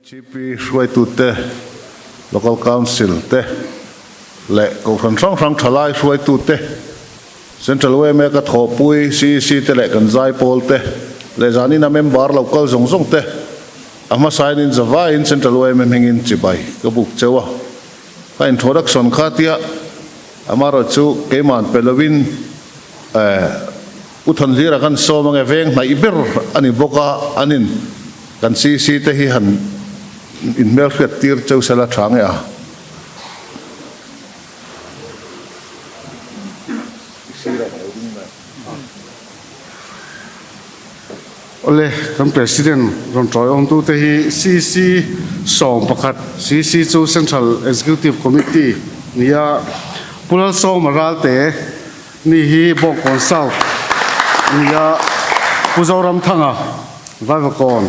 GP Shuai Tute, Local Council, Te, Le, Go from Talai Shuai Tute, Central YMA Kat Hopui, CC Te, Le, Kanzai Polte, Le Zanina member local Zongzong Te, Ama sign in Zava in Central YMA Hingin Chibai, Kabuk Chewa. Introduction Katia, Amaro Chu, Kanan, Pelawin, Utan Zira kan so mga event na ibir ani boka anin kan CC te hi han in melfet tir chau sala thang ya Ole kan president ron troi om tu te hi CC som pakhat CC chu Central Executive Committee nia pulal so maral te ni hi bok konsal nia puzoram thanga vaivakon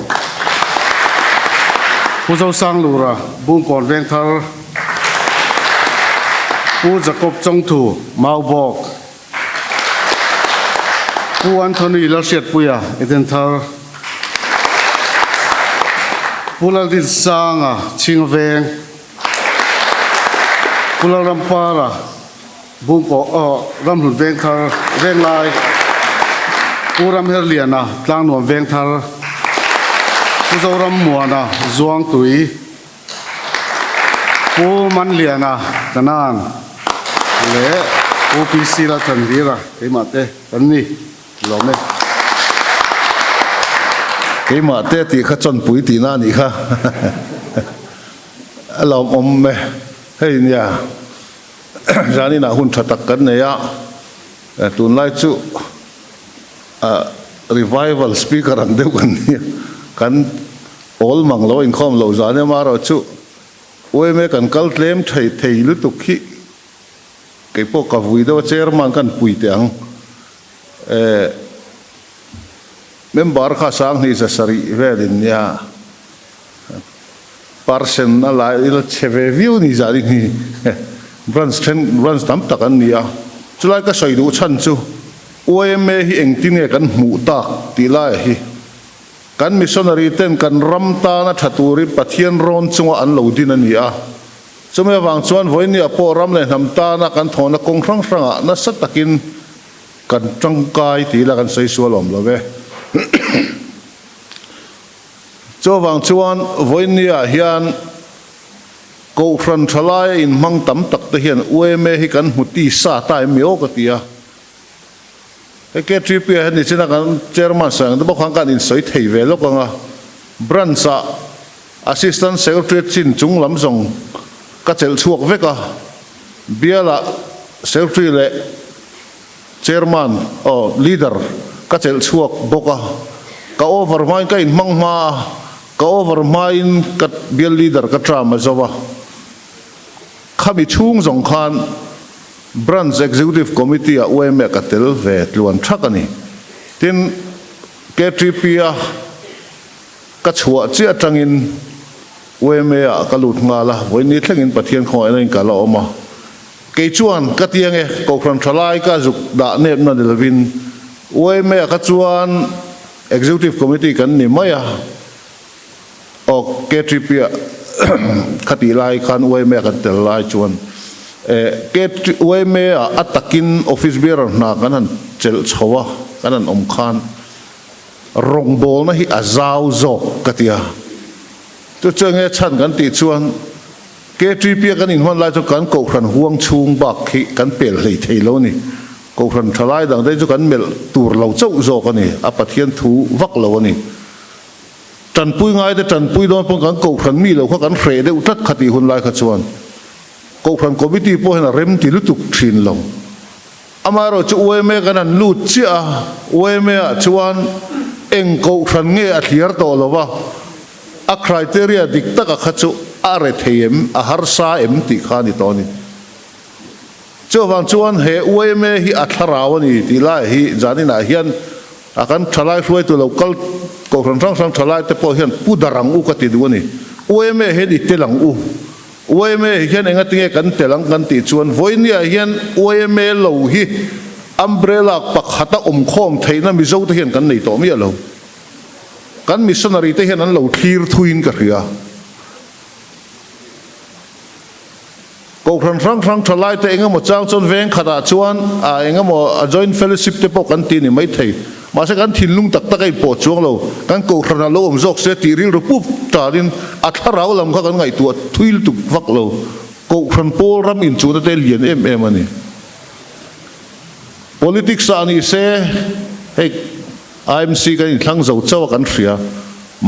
puzo sang lura bung kon veng thar pu Jacob Chongthu mau bok pu Anthony Larsiat puya eten thar pulal din sanga chingveng pulal rampara bung ko ramhun veng thar veng lai Puram Herliana, Tlang Nuam Veng Thar, Puzoram Muana, Zuang Tui, Pu Manliana, Kanan, Le, OPC La Tanvira, Kimate, Tani, Lome. Kimate, Tikachon Puitina Nika Alom Ome, Hey Nia Janina Huntatakan Nea, Tunlai Chu. Revival speaker ang dew kan all manglo in com lo zane maro chu YMA kan kal claim thei lu tukhi ke po ka video chairman kan puitiang member kha sang ni sa sari velin ya person ala il cheve view ni zari ni runs tam takan ni ya chulai ka soidu chan chu YMA hi engtinge kan mutak tilai hi kan missionary ten kan ramta na thaturi pathian ron chunga an lo din ania chume wang chuan voini apo ram le namta na kan thona kongrang franga na satakin kan tangkai tila kan sei sualom love cho wang chuan voini a hian ko fran thalai in mang tam tak te hian YMA hi kan muti sa tai mio ka tia cái trip này chỉ là cái chairman sang đó bốc hàng cái in soi thầy về lúc mà branch assistant secretary chín chúng lắm xong cái chel chuộc với cả bia là secretary lệ chairman leader cái chel chuộc bốc cái overmind cái in mang ma cái overmind cái bia leader cái drama rồi khami chung dòng khan Branch Executive Committee a YMA katel ve tluan thakani tin KTP a ka chhuwa chi atangin YMA a kalut nga la voini thlengin pathian khoi na in kala oma ke chuan ka tiange ko khran thalai ka juk da nep na delvin YMA ka chuan Executive Committee kan ni maya o KTP a khati lai khan YMA kan tel lai chuan ke YMA atakin office bearer na kanan chel chowa kanan khan rong bol na hi azau zo katia to chenge chan kan ti chuan ke trip kan in hon lai chu kan ko khan huang chung bak khi kan pel hlei theilo ni ko khan thalai dang dei chu kan mel tur lo chau zo ka ni a pathian thu vak lo ni tan pui ngai de tan pui don pon kan ko khan mi lo kha kan hre de utat khati hun lai kha chuan ko khan committee po hena rem ti lutuk thin lo amaro chu YMA kanan lut chia YMA chuan eng ko khan nge a thiar to lova a criteria dikta ka khachu are them a harsa em ti khani to ni chu wang chuan he YMA hi a tharawani ti lai hi janina hian akan thalai hruai tu local ko khan sang thalai te po hian pudarang u ka ti duani YMA he di telang u YMA hian enga tinge kan telang kan ti chuan voinia hian YMA lo hi umbrella pakhata khom theina mi zo te hian kan nei to mi alo kan missionary te hian an lo thlir thuin ka ria ko rang thalai te engemaw chang chon veng khata chuan engemaw joint fellowship te pawh kan ti ni mai thei ma se kan thinlung tak tak ei pawh chuang lo kan ko rana lo om jok se ti ril ru pup ta din a tharau lam kha kan ngai tu thuil tuk vak lo ko ran pol ram in chu te lian em ani politics ani se hei IMC kan in thlang zo chaw kan hria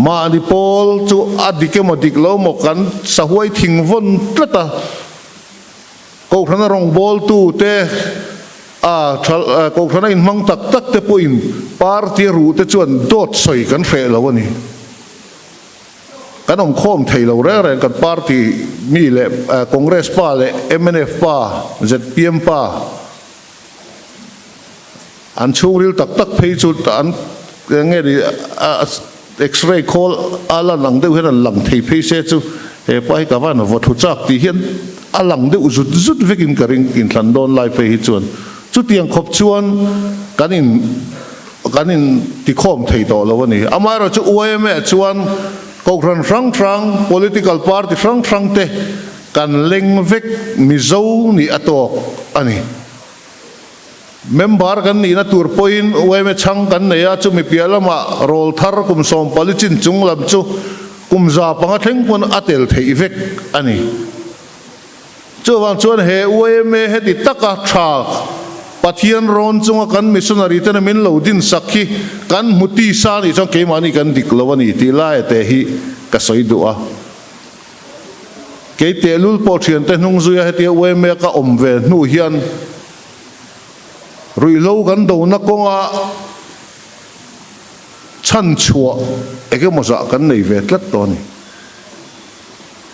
ma ni pol chu adike modik lo mo kan sahuai thingvon tlata ko khana rong bol tu te ko khana in mang tak tak te poin party ru te chuan dot soi kan hre lo ani kan om khom thei lo re kan party mi le congress pa le MNF pa ZPM pa an churil tak tak phei chu an nge ri x-ray call ala lang deuh hen lang thei phei se chu he pai ka van vo thu chak ti hian alang deuh zut vekin karing in thlan don lai pe hi chuan chu tiang khop chuan kanin ti khom thei to lo ni amai ro chu YMA chuan ko rang political party rang te kan leng vek mi zo ni atok ani member kan ni na tur point YMA chang kan ne ya chu mi pialama rol thar kum som palichin chung lam chu kum za panga thleng pon atel thei vek ani chu wang chuan he YMA he ti taka tha pathian ron chunga kan missionary te min lo din sakhi kan muti sa ni chang ke mani kan dik lawani ti lai te hi ka soi du a ke te lul po thian te hnung zuya he ti YMA ka om ve nu hian rui lo kan do na konga chan chua eke moza kan nei ve tlat to ni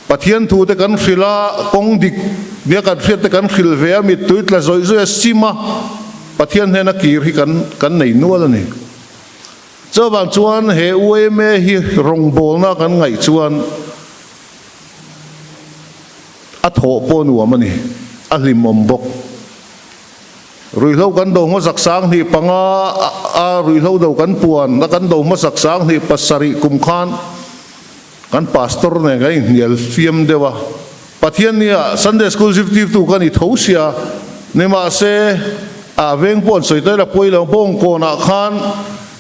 pathian thu te kan khila kong dik nia kan khriat te kan khil ve mi tuit la zoi zoi sima pathian he na kir hi kan nei nual ani chawan chuan he YMA hi rong bol na kan ngai chuan a tho po nu amani a hlim om bok rui lo kan do ngo sak sang ni panga rui lo do kan puan na kan do mo sak sang ni pasari kumkhan kan pastor ne ngai nial fiam dewa pathian nia Sunday school sifti tu kan I thosia ne ma se a veng pon soi ta la poi lo bong ko na khan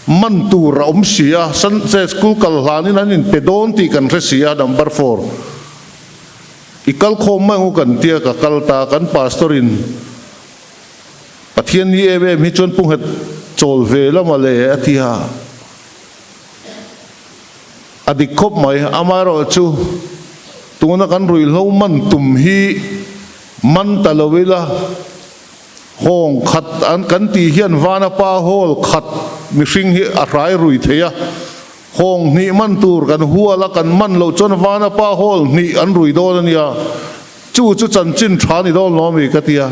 man tu ra sia Sunday school kal hanin anin pedon ti kan resia number 4 ikal khom ma ngu kan tia ka kalta kan pastorin pathian ni ebe mi chon pung het chol ve la male atia adik khop mai amaro chu tuna kan rui lo man tum hi man talawila hong khat an kan ti hian wana pa hol khat mi hring hi a rai rui theya hong ni man tur kan huala kan man lo chon wana pa hol ni an rui don ania chu chan chin thani don lo mi katia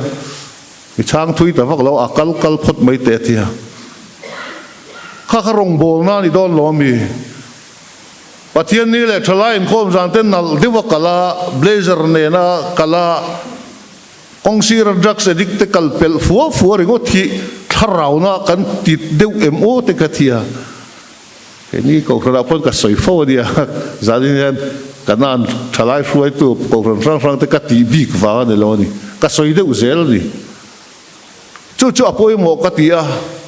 mi chang thui ta vak lo akal kal phot mai te thia kha rong bol na ni don lo mi pathian ni le thalai in khom jang ten nal diwa kala blazer ne na kala kongsir drugs addict te kal pel fu ringo thi tharau na kan ti deu mo te kathia ni ko khra pon ka soi fo dia zalin kanan thalai fuai tu ko rang te ka ti bik wa ne lo ni ka soi deu zel ni chu apoi mo katia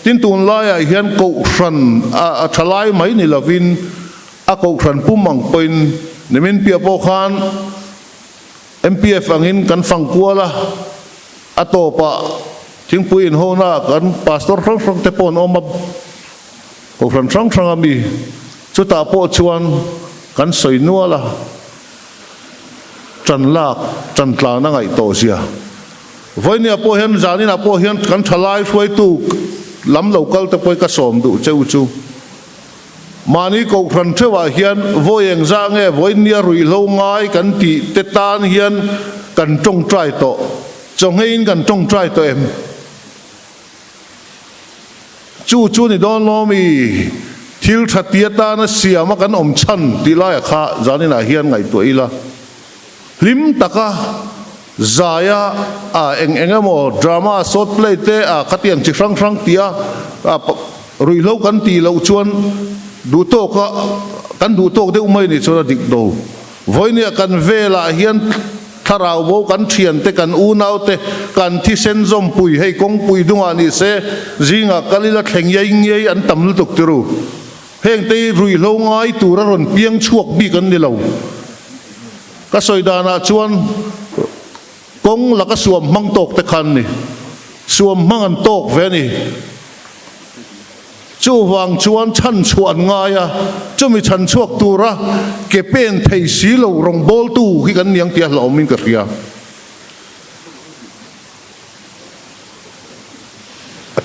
tin tun lai a hian ko hran a thalai mai ni lovin a ko hran pumang poin nemin pia po khan MPF angin kan fang kuala atopa thingpuin ho na kan pastor rong te pon omab ko hran ami chu ta po chuan kan soi nuala chan tla na ngai to sia voinia po hian zanin apo hian kan thalai huai tu lam local te poi ka som du cheu chu mani ko hran thewa hian voyeng za nge voinia rui lo ngai kan ti te tan hian kan tong trai to chonghein kan tong trai to em chu ni don lo mi thil thatia ta na siama kan om chan ti lai kha zanin a hian ngai to ila lim taka zaya engemo drama short play te khatiang chi rang tia rui lo kan ti lo chuan du to ka kan du to de umai ni chona dik do voinia kan vela hian thà rau vô cắn thiền te cắn u nao te cắn thi sen zom pui hay công pui đúng anh sẽ riêng à cái là thành ngay anh tầm lu tục tiêu heng tây rùi lâu ngay tu ra rồi piang chuộc bi cắn đi lâu cái soi đà na chuan công là cái xuồng mang tộc te khăn nè xuồng mang ăn tộc về nè chú vàng chuan chăn chuan ngay à chú mi chăn chuộc tu ra cái bên thầy xí lâu rong bol tu khi cắn niang tiệt lâu mình cái kia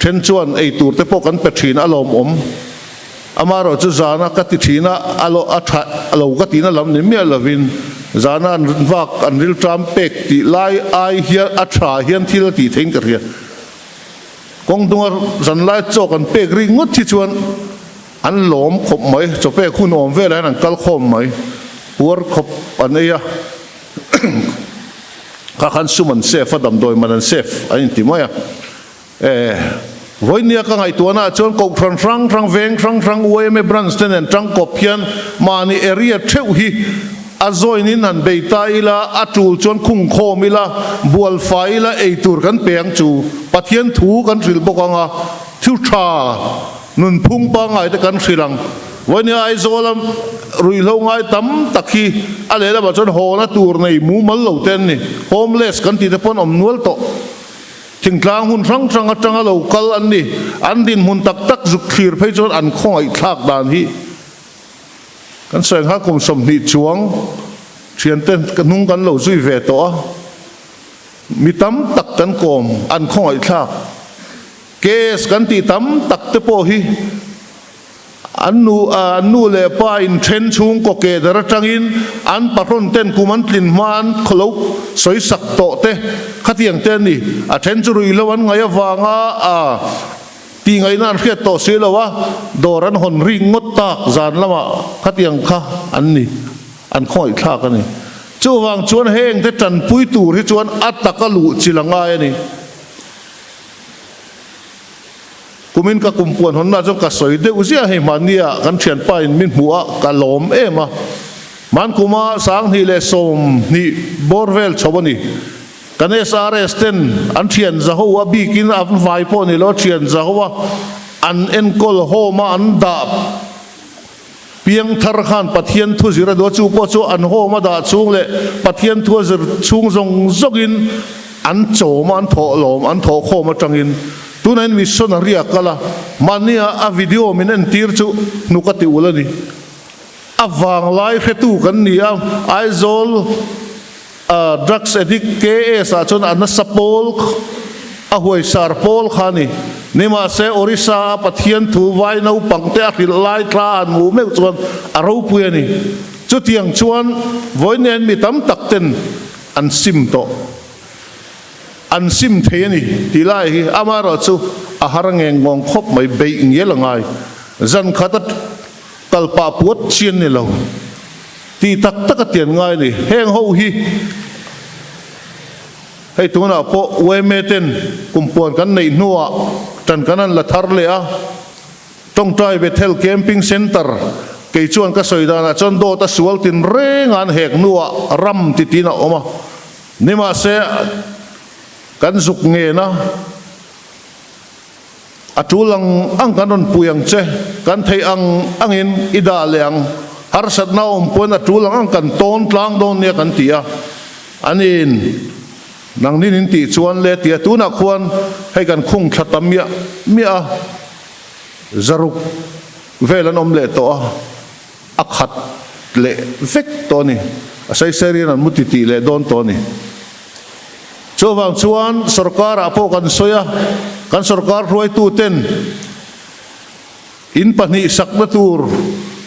trên chuan ấy tu te po cắn bẹt chín alom amaro chu zana katichina alo katina lam ni mi alovin zana vak anril trampek ti lai ai hia atha hian thil ti theng ka ria kong tunga zan lai chok an pek ri ngot thi chuan an lom khop mai chope khun om ve lai an kal khom mai pur khop an eya ka khan suman sef adam doi man sef an ti mai với nia các ngày tuần na chọn cột trăng veng trăng YMA branch ten trăng cột hiền mà ni area theo hi azoi ni nan beita ila atul chọn khung khom ila bual fai ila eitur kan peng chu pathian thu kan ril bokanga thiu tha nun phung pa ngai te kan silang với nia ai zolam rui lo ngai tam takhi ale la ba chọn ho na tur nei mu mal lo ten ni homeless kan ti te pon om nual to thỉnh thoảng hun trăng lâu kal anh đi anh din hun tak zuk khir phei chon an khoi thak dan hi kan seng ha kum som ni chuang thian ten kan nung kan lo zui ve to mi tam tak kan kom an khoi thak kes kan ti tam tak te po hi anu le pa in then chung ko ke dara tangin an patron ten kuman tlin man kholo soi sak to te khatiang ten ni a then chu rui lo an ngai awanga a ti ngai nan khiat to se lo wa doran hon ring ngot tak zan lama khatiang kha an ni an khoi thak ani chu wang chuan heng te tan pui tur hi chuan atakalu chilanga ni kumin ka kumpuan hon na jong ka soi de uzia he mania kan thian pa in min hua ka lom ema man kuma sang hi le som ni borvel chobani kan SRS ten an thian za ho bi kin a vai po ni lo thian za ho an enkol ho ma an da piang thar khan pathian thu zira do chu po chu an ho ma da chung le pathian thu zir chung zong zogin an cho ma an tho lom an tho kho ma tangin tunain missionaria kala mania a video minen tir chu nukati ulani awang lai khetu kan nia aizol drugs addict ke sa chon an sapol a huai sar pol khani nima se orisa pathian thu vai no pangte a khil lai tlan mu me chuan aro puani chu tiang chuan voinen mi tam takten an sim to an sim thế ni ti lai hi amaro chu a harangeng ngong khop mai be ngelangai zan khatat kalpa puat chien ni lo ti tak tak tian ngai ni heng ho hi hei tuna po YMA ten kumpuan kan nei nuwa tan kanan la thar le a tong trai bethel camping center ke chuan ka soidana chon do ta sual tin rengan hek nuwa ram ti tina oma nima se kan zuk nge na atulang ang kanon puyang che kan thei angin ida leang har sat na pon atulang ang kan ton tlang don ne kan tia anin nang nin ti chuan le tia tu na khuan hei kan khung thatam mia zaruk velan om le to a khat le vek to ni asai serin an mutiti le don to ni chuwang chuan sarkar apo kan soya kan sarkar ruai tu ten in pani sakna tur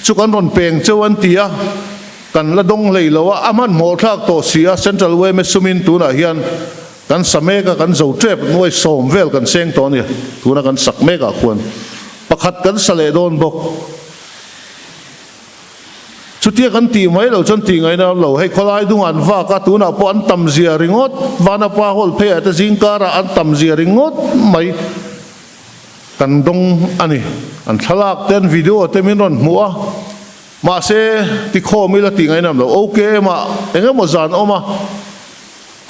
chu kan ron peng chuan tia kan la dong lei lawa aman mo thak to sia central YMA sumin tu na hian kan sameka kan zo trep noi som vel kan seng to ni tu na kan sakmeka khuan pakhat kan sale don bok chutia kan ti mai lo chon ti ngai na lo hei kholai dung an va ka tu na po an tam zia ringot vana pa hol phe ata jingkara an tam zia ringot mai kan dong ani an thalak ten video te min ron mua ma se ti kho mi la ti ngai nam lo okay ma enga mo zan oma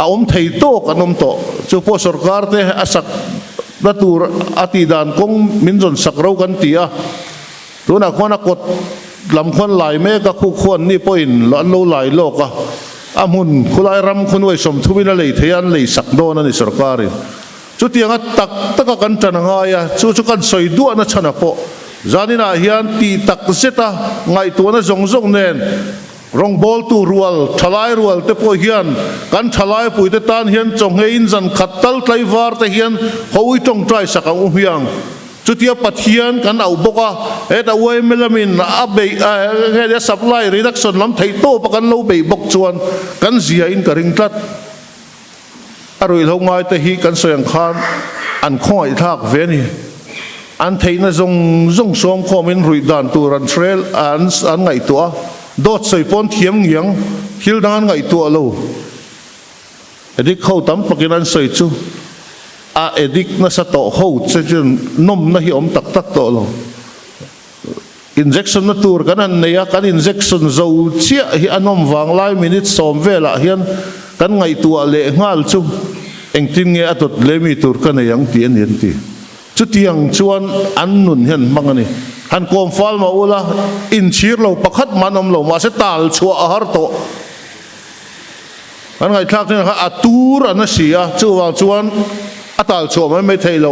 om thei to kanom to chu po sarkar te asak natur ati dan kong minjon sakro kan tia tuna khona kot lam khon lai me ka khu khon ni poin lo lo lai lo ka amun khulai ram khunwai som thubina lei thean lei sak do na ni sarkar chu tianga tak taka kan tananga ya chu kan soi du na chana po zanina hian ti tak zeta ngai tu na zong zong nen rong bol tu rual thalai rual te po hian kan thalai pui te tan hian chong hein zan khatal tlai war te hian hoi tong trai saka u hiang chutia pathian kan au boka eta wai melamin abe he supply reduction lam thei to pa kan lo be bok chuan kan zia in ka ring tlat aroi lo ngai te hi kan soyang khan an khoi thak ve ni an thei na zong zong som khomin rui dan tu ran trail an ngai to dot soi pon thiam ngiang hil dan ngai to lo edik khau tam pakin an soi chu a edik na sa to ho che chen nom na hi om tak tak to lo injection na tur kan an neya kan injection zo chia hi anom wang lai minute som vela hian kan ngai tu le ngal chu engtin nge atot lemi tur kan yang ti an yen ti chu tiang chuan an nun hian mangani han kom fal ma ula in chir lo pakhat manom lo ma se tal chua a har to an ngai thak ne atur an sia chu wa chuan atal chua mai thei lo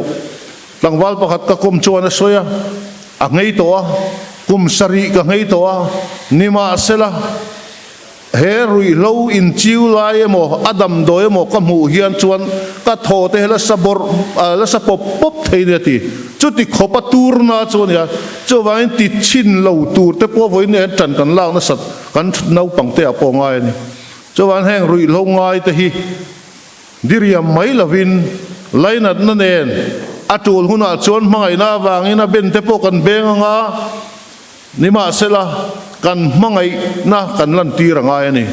langwal pakhat ka kom chuan a soya a ngei to a kum sari ka ngei to a nima sela he rui lo in chiu lai mo adam doi mo ka mu hian chuan ka tho te la sabor la sa pop pop thei ne ti chu ti khopa tur na chuan ya chu wain ti chin lo tur te po voi ne tan kan lao na sat kan nau pang te a po ngai ni chu wan heng rui lo ngai te hi diriam mai lovin lainat na nen atul huna chuan mangai na wangina ben te po kan benga nima sela kan mangai na kan lan tiranga ani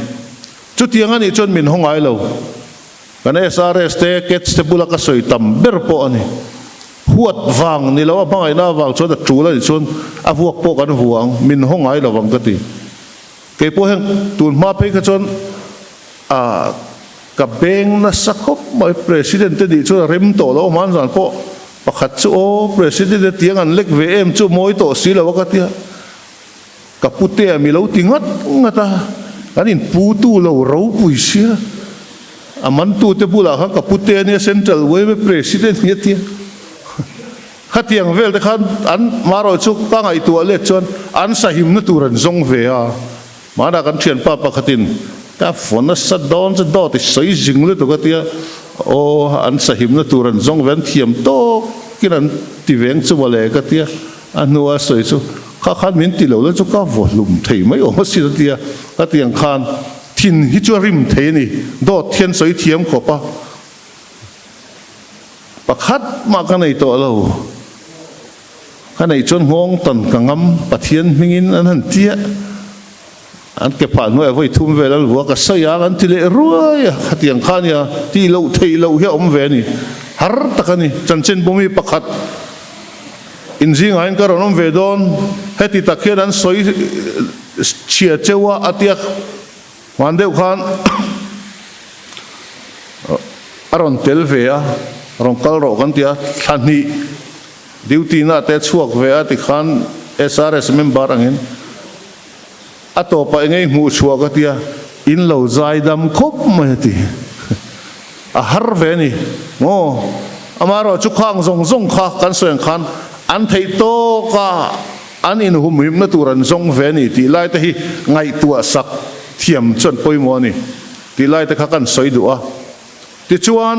chu tianga ni chon min hongai lo kan SRS te kets te bula ka soi tam ber po ani huat wang ni lo mangai na wang chon da chula ni chon avuak po kan huang min hongai lo wang ka ti ke po heng tun ma pe ka chon a ka beng na sakop mai president te di chu rem to lo man zan po pakhat chu o president tiang an lek vm chu moi to si lo ka tia kapute mi lo tingat ngata kanin putu lo ro puisia aman tu te bula kha kapute ni central YMA president ni tia khatiang vel te khan an maro chu ka ngai tu le chon an sahim na turan zong ve a mana kan thian pa pakhatin ka phone na sa don cha do te soi jing le to ka tia o an sahim na turan zong ven thiam to kiran ti veng chu wale ka tia anua soi chu khan min ti lo la chu ka volume thei mai o si tia ka tiang khan thin hi chu rim thei ni do thian soi thiam kho pa pakhat ma ka nei to lo ka nei chon ngong tan ka ngam pathian mingin an han tia an ke pa no voi thum ve la wa ka sa ya an ti le ruai ka tiang khan ya ti lo thei lo hi om ve ni har takani chanchen bumi pakhat injing ain ka ronom vedon heti takhian an soi chia chewa atiak mandeu khan aron tel ve a rong kal ro kan tia thani duty na te chuak ve a ti khan SRS member angin atopa engei mu chuak ka tia in lo zai dam khop mai ti a har ve ni mo amaro chu khang zong zong kha kan soeng khan an thei to ka an in humim na turan zong ve ni ti lai te hi ngai tua sak thiam chon poimo ni ti lai te kha kan soi du a ti chuan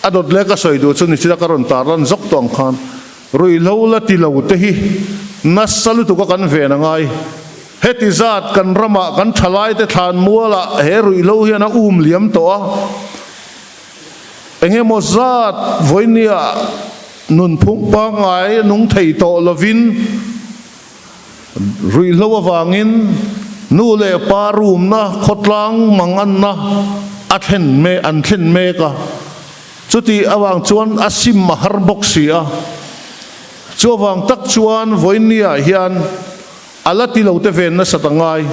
adot le ka soi du chu ni chira karon taran zok tong khan rui lo la ti lo te hi nasalu tu ka kan ve na ngai heti zat kan rama kan thalai te than muala he rui lo hian a liam to a enge mo zat voinia nun phung pa ngai nung thei to lovin rui lo awangin nu le pa room na khotlang mangan na athen me an thlen me ka chuti awang chuan asim mahar boxia chuwang tak chuan voinia hian alati lo te ven na satangai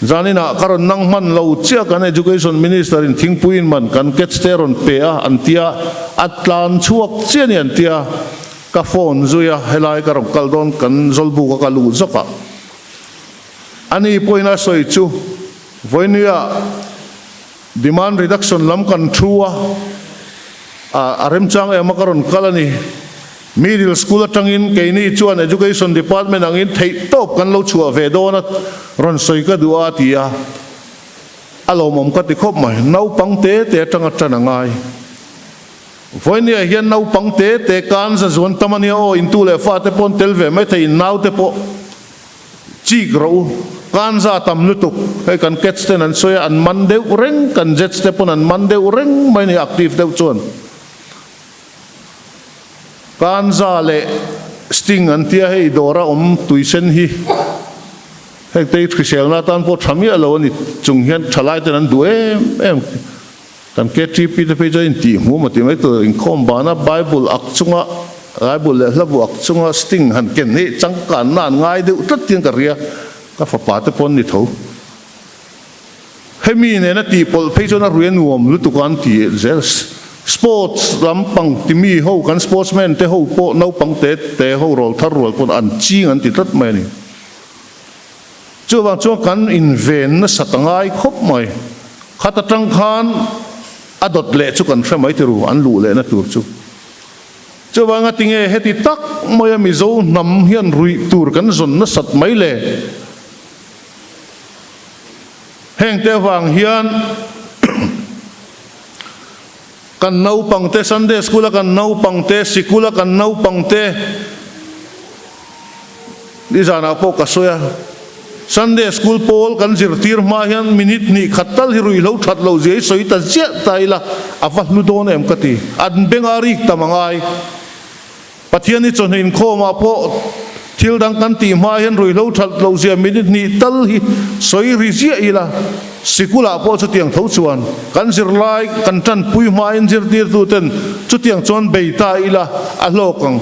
zanina karon nang man lo chia kan education minister in thingpuin man kan ketsteron pe a antia atlan chuak chian an tia ka phone zuya helai karom kaldon kan zolbu ka lu zoka ani poina soi chu voinia demand reduction lam kan thua arem chang e makaron kalani middle school atangin keini chuan education department angin thei top kan lo chua ve dona ron soi ka duwa tia alo mom ka ti khop mai nau pangte te tanga tanangai voinia hian nau pangte te kan za zon tamania o intu le fa te pon telve mai thei nau te po chi gro kan za tam lutuk he kan ketsten an soya an mande ureng kan jets te pon an mande ureng mai ni active deu chuan kan za le sting an tia hei dora tuisen hi hei te trisel na tan po thamia lo ni chung hian thalai ten an du em kan ke tp te pe join ti mu ma ti mai to in khom bana bible ak chunga bible le labu ak chunga sting han ken ni chang kan nan ngai de tat tin ka ria ka fa pa te pon ni tho hemi ne na ti pol pe jo na ruan nuam lu tu kan ti zels sports lampang timi ho kan sportsman te ho po no pang te ho rol thar rol pon an chi an ti tat mai ni chuwang chuang kan inven na satangai khop mai khata tang khan adot le chu kan hramai te ru an lu le na tur chu chuwang atinge heti tak moya mi zo nam hian rui tur kan zon na sat mai le heng te wang hian kan nau pangte Sunday school kan nau pangte sikula kan nau pangte di sana po kasoya Sunday school pol kan zirtir ma hian minute ni khatal hirui lo that lo je soi ta zia taila avah lu don em kati an bengari tamangai pathian ni chon in khoma po thil dang kan ti ma hian rui lo that lo je minute ni tal hi soi ri zia ila sikula po chu tiang tho chuan kan zir lai kan tan pui ma in zir tir tu ten chu tiang chon beita ila a lokang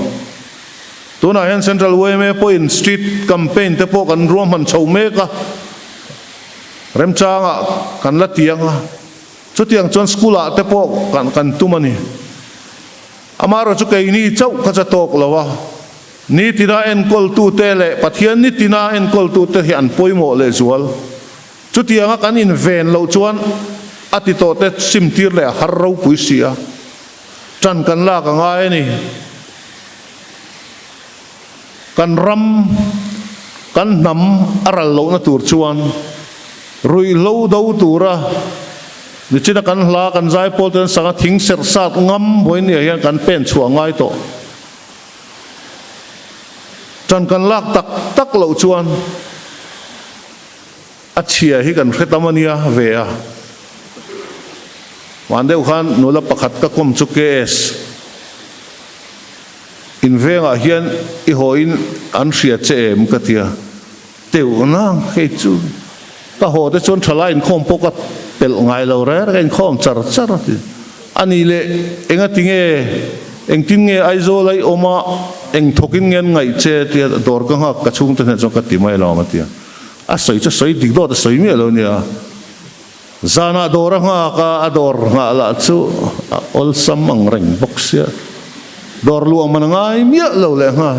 tuna hian central YMA po in street campaign te po kan ruam han chho me ka rem changa kan la tianga chu tiang chon skula te po kan tumani amaro chu kai ni chau ka cha tok lawa ni tina en kol tu te le pathian ni tina en kol tu te hian poimo le zual chu tianga kan in ven lo chuan ati to te simtir le har ro puisia tran kan la ka ngai ni kan ram kan nam aral lo na tur chuan rui lo do tura ni china kan hla kan zai pol ten sanga thing ser sat ngam boin ni hian kan pen chua ngai to tran kan lak tak lo chuan achia hi kan khetamania vea wandeu khan nula pakhat ka kom chu kes in venga hian I hoin an ria che em katia teu na he chu ta ho te chon thala in khom poka pel ngai lo re ren khom char ani le enga tinge eng tin nge aizo lai oma eng thokin ngen ngai che tia dor ka ha ka chung te ne chon ka ti mai lo ma tia a soi chu soi dik do ta soi mi lo nia zana dor nga ka ador nga la chu ol samang reng boxia dor luang manangai mia lo le nga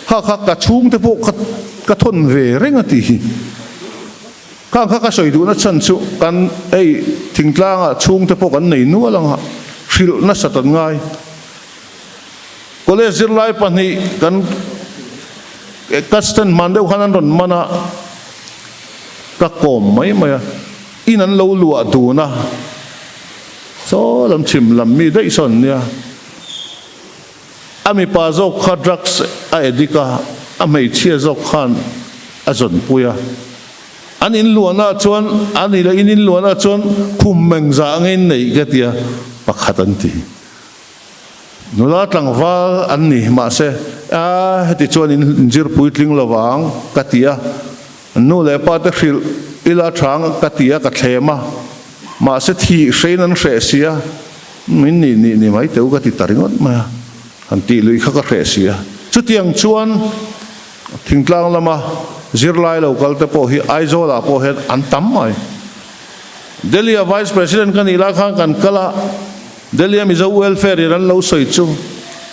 ha ka chung te po ka thon ve reng ati ka soi du na chan chu kan ei thingtlang chung te po kan nei nu lang ha thil na satan ngai college zir lai pani kan kastan mandeu khanan ron mana ka kom mai maya inan lo lua du na so lam chim lam mi dei son nia ami pa zo kha drugs a edika amei chia zo khan azon puya an in luana chuan ani la in luana chuan khum meng za ngin nei gatia pakhatan ti nula tlangwa an ni ma se a heti chuan in jir puitling lawang katia nu le pa te khil ila thang katia ka thema ma se thi hreinan hre sia min ni mai teu ka ti taringot ma an ti lui kha ka hre sia chu tiang chuan thingtlang lama zirlai local te po hi aizola po het antam mai Delhi vice president kan ila kan kala Delhi mi zo welfare ran lo soi chu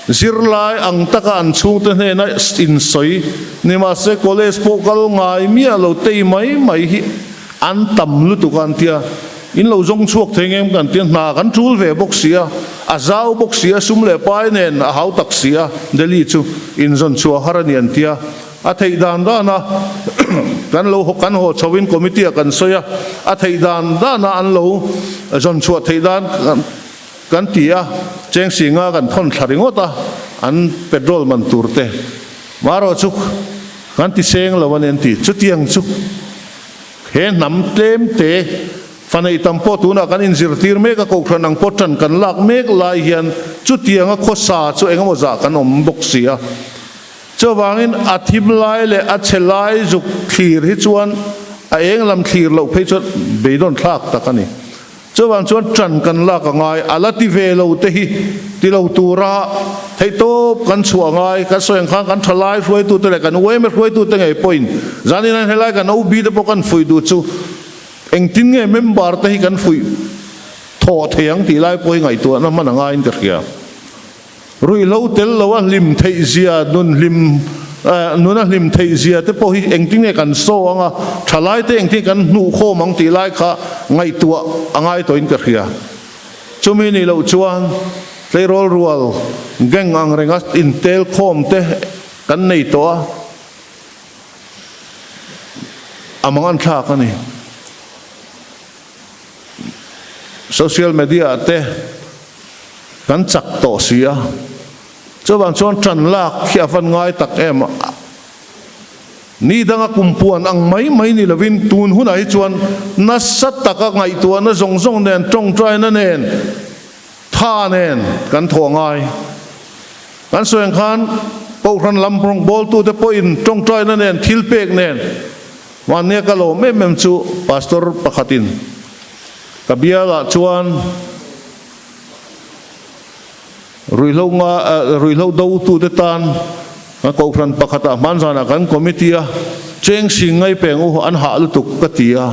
zirlai ang taka an chung te ne na in soi ni ma se college po kal ngai mi lo te mai hi antam lu tu kan tia in lo zong chuak thengem kan tia na kan chul ve bok sia a zau bok sia sum le pai nen a hau tak sia Delhi chu in zon chu haranian tia a thei dan da na kan lo kan ho chawin committee kan soya a thei dan da na an lo zon chu thei dan kan tia cheng singa kan thon tharingota an petrol man turte maro chu kan ti seng lo wan en ti chu tiang chu he nam tlem te fanai tampo tuna kan in zirtir me ka ko thranang potran kan lak mek lai hian chu tianga khosa chu engamo za kan om bok sia chawangin athim lai le a chelai zuk thir hi chuan a eng lam thir lo phei chu beidon thak takani chawang chuan tran kan la ka ngai alati ve lo te hi ti lo tura thei to kan chuangai ka soeng khang kan thalai ruai tu te le kan weme ruai tu te ngai point zanin an helai kan obi te po kan fui du chu eng tin nge member te hi kan fui tho theyang ti lai poi ngai tu na man anga in ter kia rui lo tel lo a lim thei zia nun lim thei zia te po hi eng tin nge kan so anga thalai te eng tin kan nu kho mang ti lai kha ngai tu angai to in ter kia chumi ni lo chuan tlei rol rual geng ang renga in tel khom te kan nei to a amangan tha ka ni social media te kan chak to sia chawang chuan tran lak khia van ngai tak em ni danga kumpuan ang mai ni lovin tun hunai chuan na sat taka ngai tu na zong nen tong trai na nen tha nen kan thongai kan soeng khan po ran lamprong bol tu te po in tong trai na nen thil pek nen wan ne ka lo mem chu pastor pakhatin kabiala chuan ruilo do tu te tan ko ran pakhata manjana kan committee cheng singai pengu an ha lu tuk katia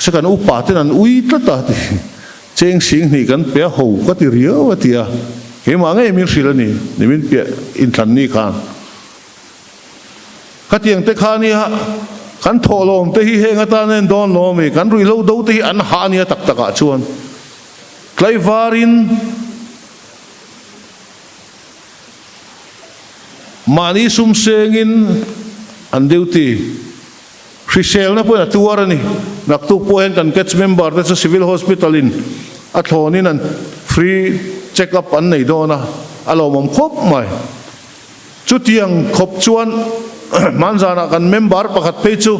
sekan upa ten an ui tata ti cheng sing ni kan pe ho ka ti rio watia ke ma ngai mi silani ni min pe in than ni khan katiang te khani ha kan tholom te hi henga ta nen don lo mi kan ruilo do te an ha ni tak taka chuan klaivarin mani sum sengin an deuti Chrisel na po na tuwara ni naktu po hen kan catch member sa civil hospital in at honin an free check up an nei do na alomom khop mai chutiang khop chuan manjana kan member pakhat pechu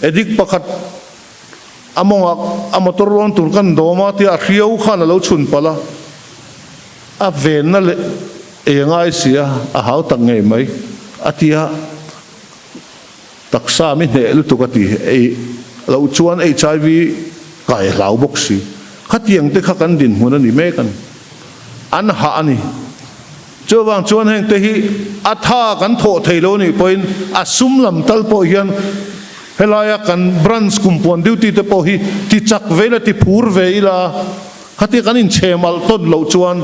edik pakhat amotor ron tur kan doma ti a riau khan lo chun pala a ven na le engai sia a hau tak ngai mai atia taksa mi ne lu tukati e lo chuan HIV kai lau boxi khatiang te kha kan din hun ani me kan an ha ani chawang chuan heng te hi atha kan tho theilo ni point asum lam tal po hian helaya kan branch kumpuan duty te po hi ti chak vela ti phur veila khati kan in chemal tot lo chuan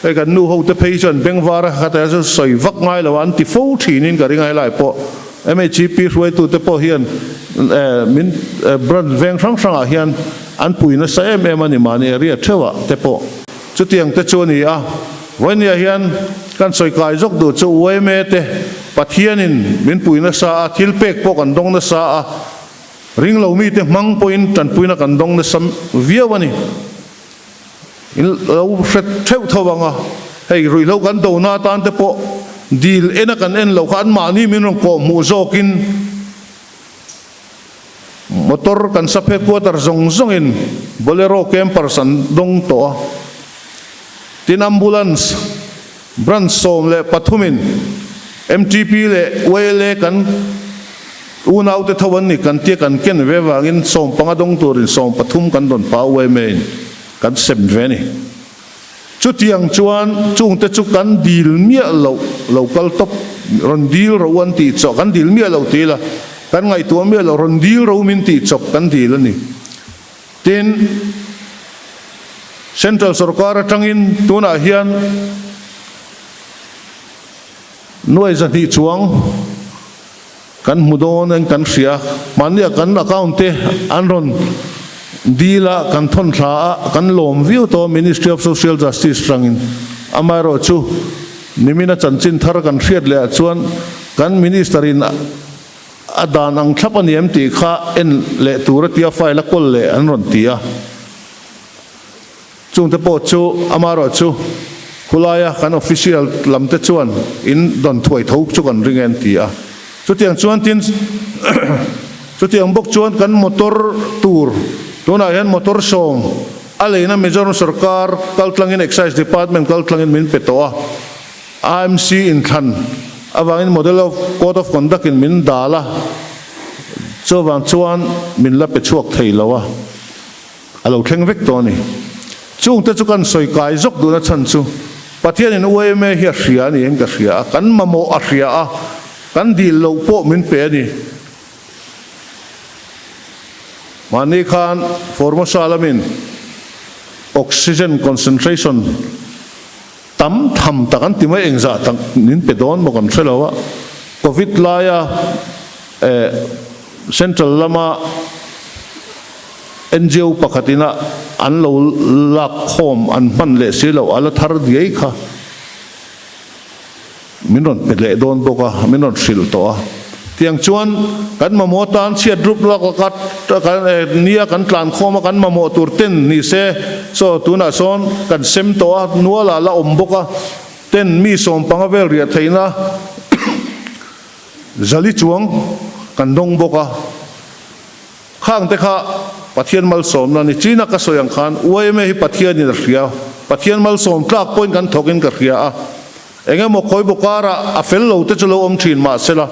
cái gần nu hậu tập phê chuẩn beng vara khát ra cho soi vắt ngay là anh ti phô thì nên cái ngay lại po MHP rồi tụ tập po hiền min brand veng sang à hiền anh pui nó sai em anh mà này riathewa tập po chút tiền tập cho này à vậy này hiền kan soi kai dốc đồ cho YMA te pathianin min pui nó sa thil pek po kan dong nó sa ring lo mi te mang point tan pui nó kan dong nó sam vía vani lâu rất theo thawanga hey rui lâu kan do na tan te po deal ena kan en lo khan ma ni min ko mu zokin motor kan saphe quarter zong in bolero camper san dong to tin ambulance branch som le pathumin MTP le wele kan unau te thawan ni kan tie kan ken ve wangin som pangadong turin som pathum kan don pa YMA kan sem ve ni chu tiang chuan chung te chu kan dil mia lo local top rondil rowan ti chok kan dil mi lo ti la kan ngai tu mi lo rondil ro min ti chok kan dil ani tin central sarkar atangin tuna hian nuai zani chuang kan mudon an kan ria mania kan account te anron dila kan thon thla kan lom view to Ministry of Social Justice rangin amaro chu nimina chanchin thar kan hriat le chuan kan minister in adan ang thlapaniam ti kha en le turatia file kol le anron tia chung te po chu amaro chu kulaya kan official lamte chuan in don thuai thok chu kan ringen tia chu tiang chuan tin chu tiang bok chuan kan motor tur tuna hian motor som aleina Mizoram sarkar kaltlangin excise department kaltlangin min petoa IMC in than awangin model of code of conduct in min dala chawang chuan min la pe chuak thei lawa alo thleng vek to ni chung te chu kan soi kai jok du na chan chu pathian in YMA hi hria ni eng ka hria kan mamo a hria a kan dil lo po min pe ni mani khan formo salamin oxygen concentration tam tham takan timai engza tak nin pe don mo kan thelawa covid laya central lama NGO pakhatina an lo lak khom an man le silo ala thar diai kha minon pe le don boka minon sil to a tiang chuan kan mamo tan chiat rup la kat kan nia kan tlan khoma kan mamo turten ni se so tuna son kan sem to a nuala la om boka ten mi som pangavel ria theina zali chuang kan dong boka khang te kha pathian mal som na ni china ka soyang khan YMA hi pathian ni ria pathian mal som tlak point kan thokin ka ria a enga mo khoi bokara a fel lo te chalo om thin ma sela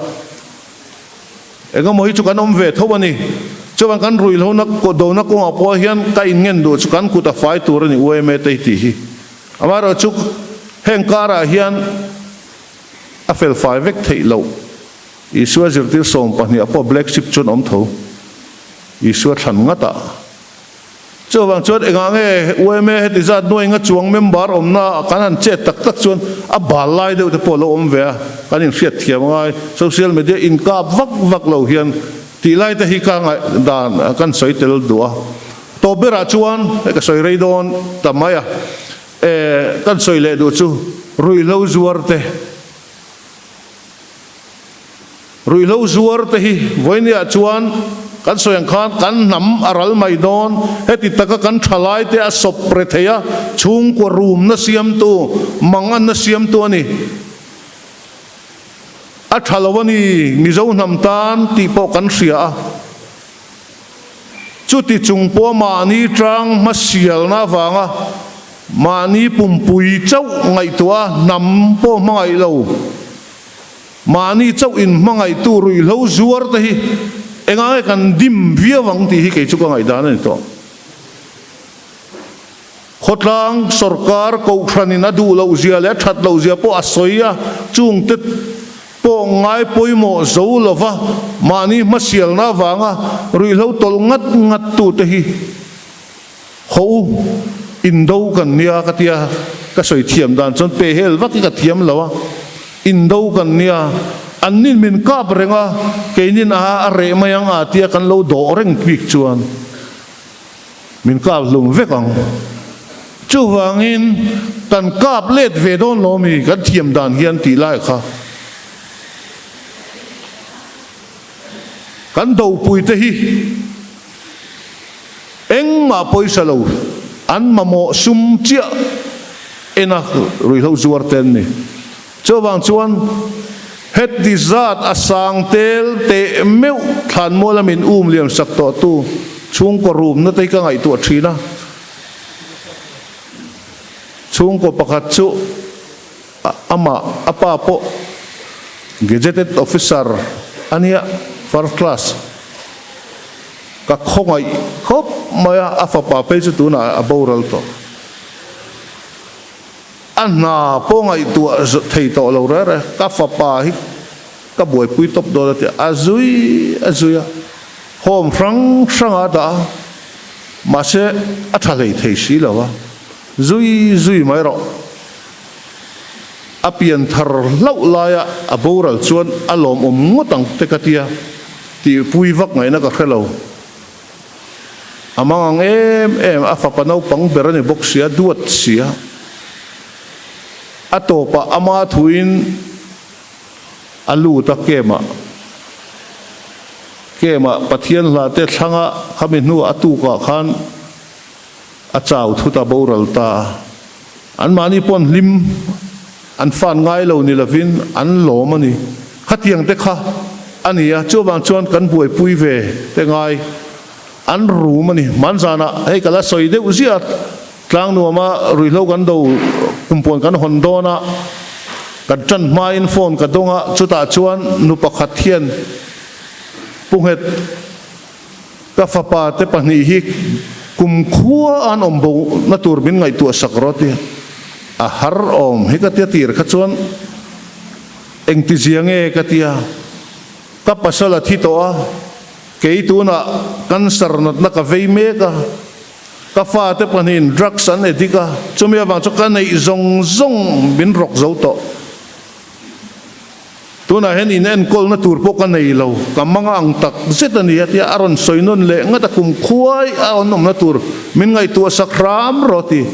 enga mo hi chu kan om ve thobani chuan kan rui lo na ko do na ko apo hian ka ingen do chu kan ku ta fai tur ni YMA te ti hi amaro chu heng kara hian a fel fai vek thei lo iswa zirtir som pani apo black ship chun om tho iswa than ngata chuan chuan enga nge YMA heti zat noi nga chuang member omna kanan che tak tak chuan a balai de te polo om ve kanin hriat thiam ngai social media in ka vak vak lo hian ti lai te hi ka ngai dan kan soi tel dua to bera chuan ka soi rei don tamaya kan soi le du chu rui lo zuar te hi voinia chuan kan soyang khan kan nam aral mai don heti taka kan thalai te a sop pretheya chung ko room na siam tu mangan na siam tu ani a thalawani mizo nam tan ti po kan ria chuti chung po ma ni trang ma sial na wanga ma ni pumpui chau ngai tua nam po mangai lo ma ni chau in mangai tu rui lo zuar te hi enga kan dim via wang ti hi ke chu ka ngai dan ni to khotlang sarkar ko khranin adu lo zia le that lo zia po asoya chung te po ngai poimo zo lova mani masial na wanga rui lo tol ngat tu te hi ho indo kan nia ka tia ka soi thiam dan chon pe hel wa ki ka thiam lawa indo kan nia annin min kap renga keinin a re mayang atia kan lo do reng pik chuan min kap lum vekang chu wangin kan kap let ve don lo mi kan thiam dan hian ti lai kha kan do pui te hi eng ma poisa lo an mamo sum chia ena rui ho zuar ten ni chu wang chuan het dizat asang tel te meu than molamin liam sak to tu chung ko room na te ka ngai tu thina chung ko pakhat chu ama apa po gazetted officer ania first class ka khongai khop maya afa pa pe chu tu na aboral to anh na po ngay tua thầy tổ lâu ra các pha pa hi các buổi pui top đó thì azui hôm sáng sáng à đã mà sẽ thà lấy thầy sĩ là wa zui mai rồi apian thar lâu lại à bầu ra chuan alom ngót tăng te katia thì pui vắc ngay na ka lâu amang em afapanau pang berani boxia duat sia atopa ama thuin alu ta kema pathian la te thanga khamin nu atu ka khan achau thuta boral ta an mani pon lim an fan ngai lo ni lovin an lo mani khatiang te kha ania chuwang chuan kan buai pui ve te ngai an ru mani manzana hei kala soi de uzia tlang nu ma ruilo kan do kumpuan kan hondona kan chan main phone ka donga chuta chuan nu pakhat hian punghet ka fapa te pani hi kum khua an ombo na turbin ngai tu sakroti a har om hi ka tir kha chuan engti ziange ka tia ka pasala thitoa kei tu na cancer na ka veime ka fa te panin drugs an edika chumia bang chu kan nei zong bin rok zo to tu na hen in en kol na tur po kan nei lo kamanga ang tak zetani atia aron soinon le ngata kum khuai a onom na tur min ngai tu sakram roti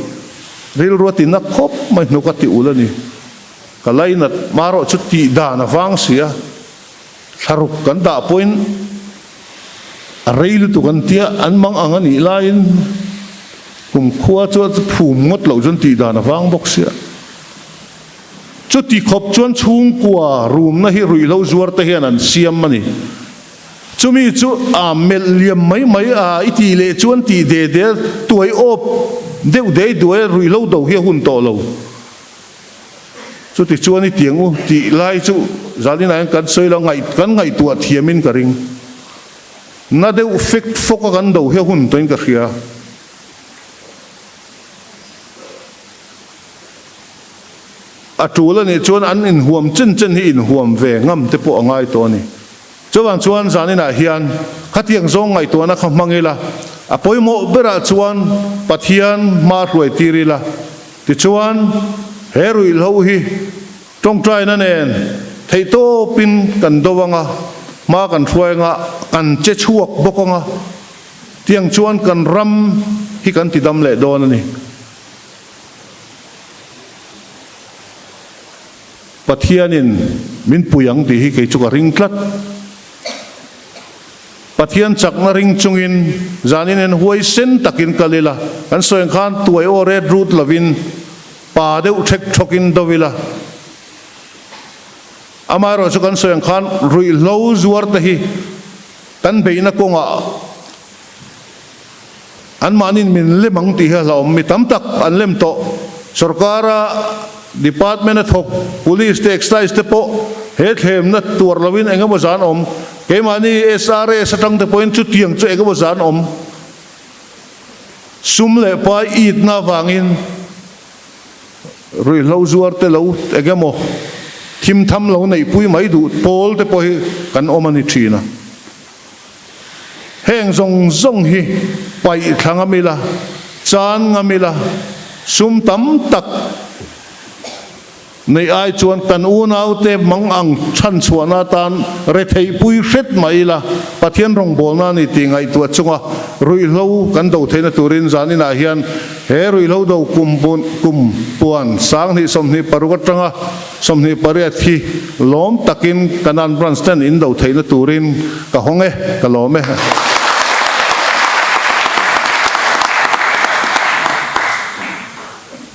ril roti na khop mai no ka ti ulani kalai na maro chu ti da na wang sia tharuk kan da point reilu tu kan tia an mang angani lain kum khua chu phum ngot lo jon ti da na wang bok sia chu ti khop chuan chung kwa room na hi rui lo zuar te hian an siam mani chumi chu a meliam mai a iti le chuan ti de tuai op deu de duai rui lo do hi hun to lo chu ti chuan i tiang u ti lai chu zalina kan soi lo ngai tu thiamin ka ring na deu fik foka kan do he hun toin ka khia atula ni chuan an in huam chen hi in huam ve ngam te po angai to ni chuan zanina hian khatiang zong ngai to na khamangila apoi mo bera chuan pathian ma ruai tirila ti chuan herui lo hi tong trai na nen thei to pin kan dowanga ma kan thruai nga kan che chuak bokonga tiang chuan kan ram hi kan ti dam le don ani pathianin min puyang ti hi ke chuka ring tlat pathian chak na ring chungin zanin en huai sen takin kalila kan soeng khan tuai o red root lovin pa deu thek thokin dovila amaro chu kan soeng khan rui lo zuar ta hi kan beina konga an manin min lemang ti ha la mi tam tak an lem to sarkara department of police te excise te po he thlem na tur lovin enga mo zan om ke mani SRA satang te point chu tiang chu enga mo zan om sum le pa it na wangin rui lo zuar te lo enga mo thim tham lo nei pui mai du pol te po hi kan omani thina heng zong hi pai thangamila chan ngamila sum tam tak nei ai chuan kan unau te mang ang chan chuana tan re thei pui hret mai la pathian rong bolna ni ti ngai tu chunga rui lo kan do theina turin zanina hian he rui lo do kumpuan sang ni som ni parugatanga som ni pariat hi lom takin kanan branch ten in do theina turin ka honge ka lome